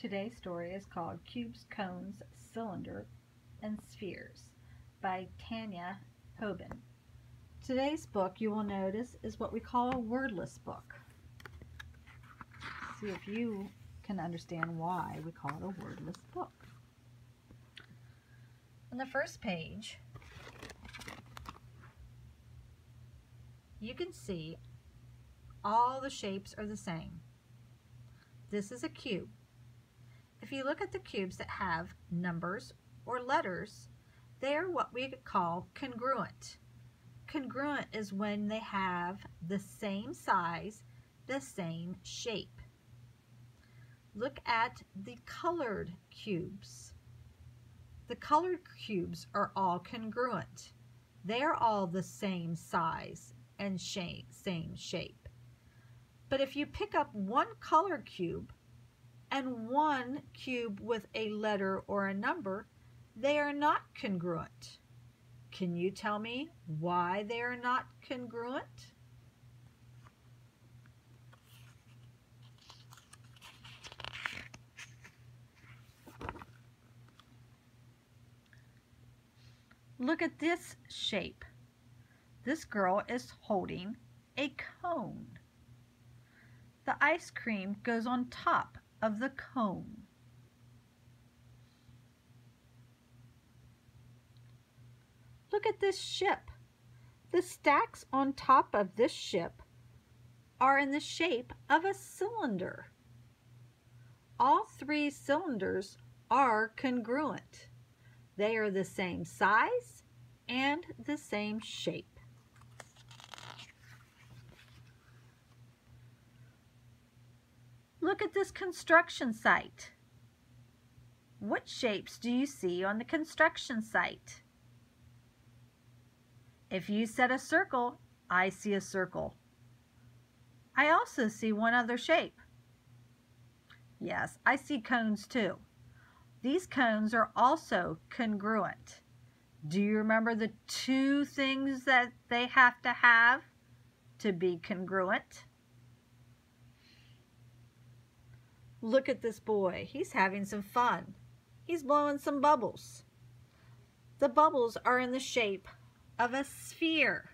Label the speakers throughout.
Speaker 1: Today's story is called Cubes, Cones, Cylinder, and Spheres by Tanya Hoban. Today's book, you will notice, is what we call a wordless book. See if you can understand why we call it a wordless book. On the first page, you can see all the shapes are the same. This is a cube. If you look at the cubes that have numbers or letters, they are what we call congruent. Congruent is when they have the same size, the same shape. Look at the colored cubes. The colored cubes are all congruent. They are all the same size and same shape. But if you pick up one colored cube and one cube with a letter or a number, they are not congruent. Can you tell me why they are not congruent? Look at this shape. This girl is holding a cone. The ice cream goes on top of the cone. Look at this ship. The stacks on top of this ship are in the shape of a cylinder. All three cylinders are congruent. They are the same size and the same shape. Look at this construction site. What shapes do you see on the construction site? If you said a circle, I see a circle. I also see one other shape. Yes, I see cones too. These cones are also congruent. Do you remember the two things that they have to be congruent? Look at this boy. He's having some fun. He's blowing some bubbles. The bubbles are in the shape of a sphere.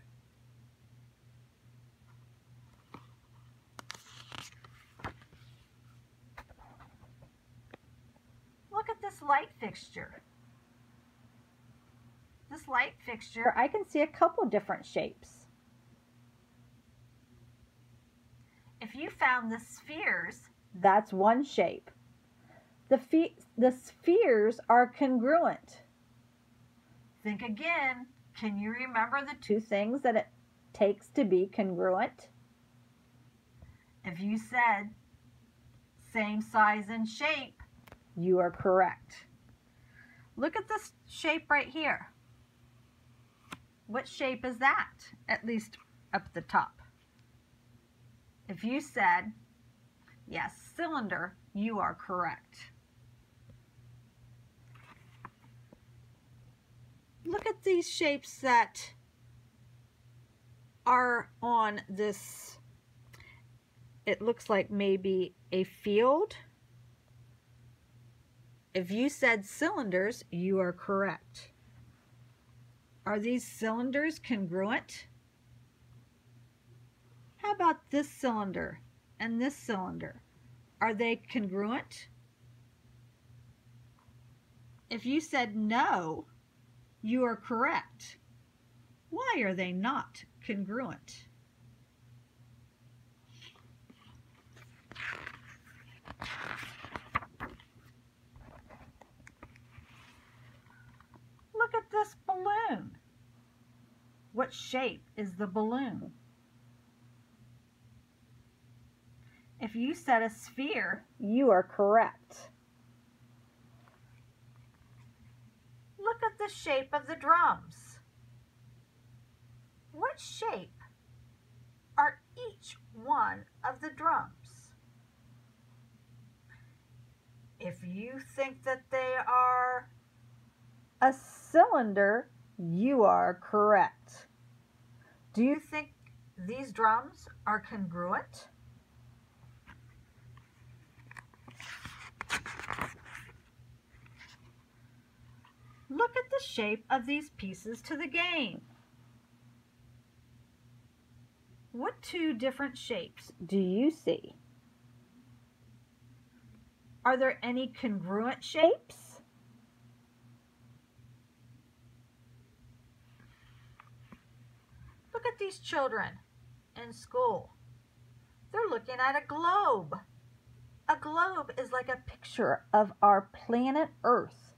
Speaker 1: Look at this light fixture. This light fixture, I can see a couple different shapes. If you found the spheres, that's one shape. The spheres are congruent. Think again. Can you remember the two things that it takes to be congruent? If you said same size and shape, you are correct. Look at this shape right here. What shape is that? At least up the top. If you said, yes, cylinder, you are correct. Look at these shapes that are on this, it looks like maybe a field. If you said cylinders, you are correct. Are these cylinders congruent? How about this cylinder and this cylinder? Are they congruent? If you said no, you are correct. Why are they not congruent? Look at this balloon. What shape is the balloon? If you said a sphere, you are correct. Look at the shape of the drums. What shape are each one of the drums? If you think that they are a cylinder, you are correct. Do you think these drums are congruent? Look at the shape of these pieces to the game. What two different shapes do you see? Are there any congruent shapes? Look at these children in school. They're looking at a globe. A globe is like a picture of our planet Earth.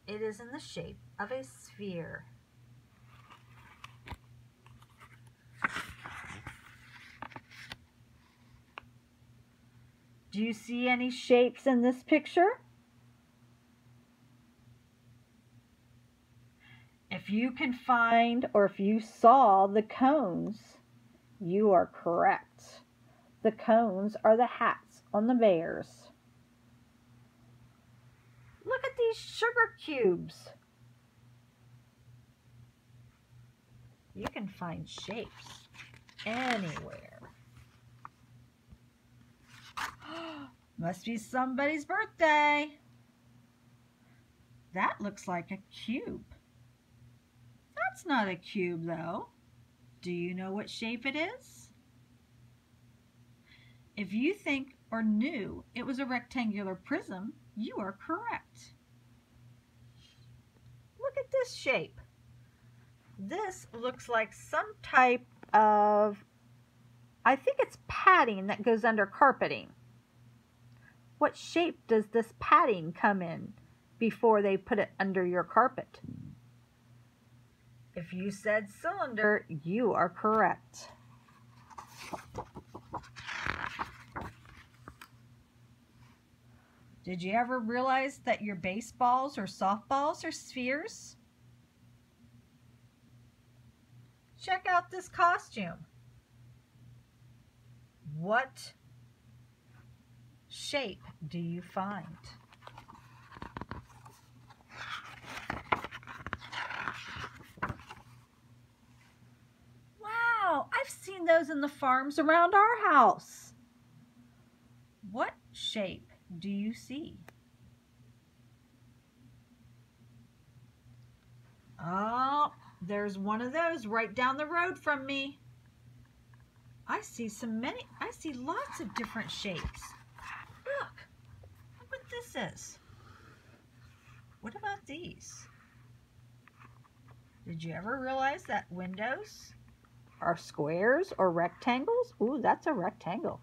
Speaker 1: It is in the shape of a sphere. Do you see any shapes in this picture? If you can find or if you saw the cones, you are correct. The cones are the hats on the bears. Look at these sugar cubes. You can find shapes anywhere. Must be somebody's birthday. That looks like a cube. That's not a cube, though. Do you know what shape it is? If you think or knew it was a rectangular prism, you are correct. Look at this shape. This looks like some type of, I think it's padding that goes under carpeting. What shape does this padding come in before they put it under your carpet? If you said cylinder, you are correct. Did you ever realize that your baseballs or softballs are spheres? Check out this costume. What shape do you find? Wow, I've seen those in the farms around our house. What shape do you see? Oh, there's one of those right down the road from me. I see lots of different shapes. Look what this is. What about these? Did you ever realize that windows are squares or rectangles? Ooh, that's a rectangle.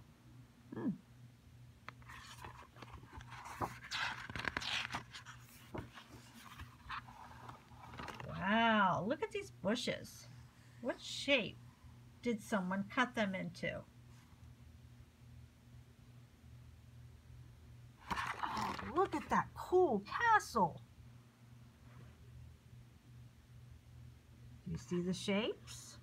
Speaker 1: Wow, look at these bushes. What shape did someone cut them into? Oh, look at that cool castle. Do you see the shapes?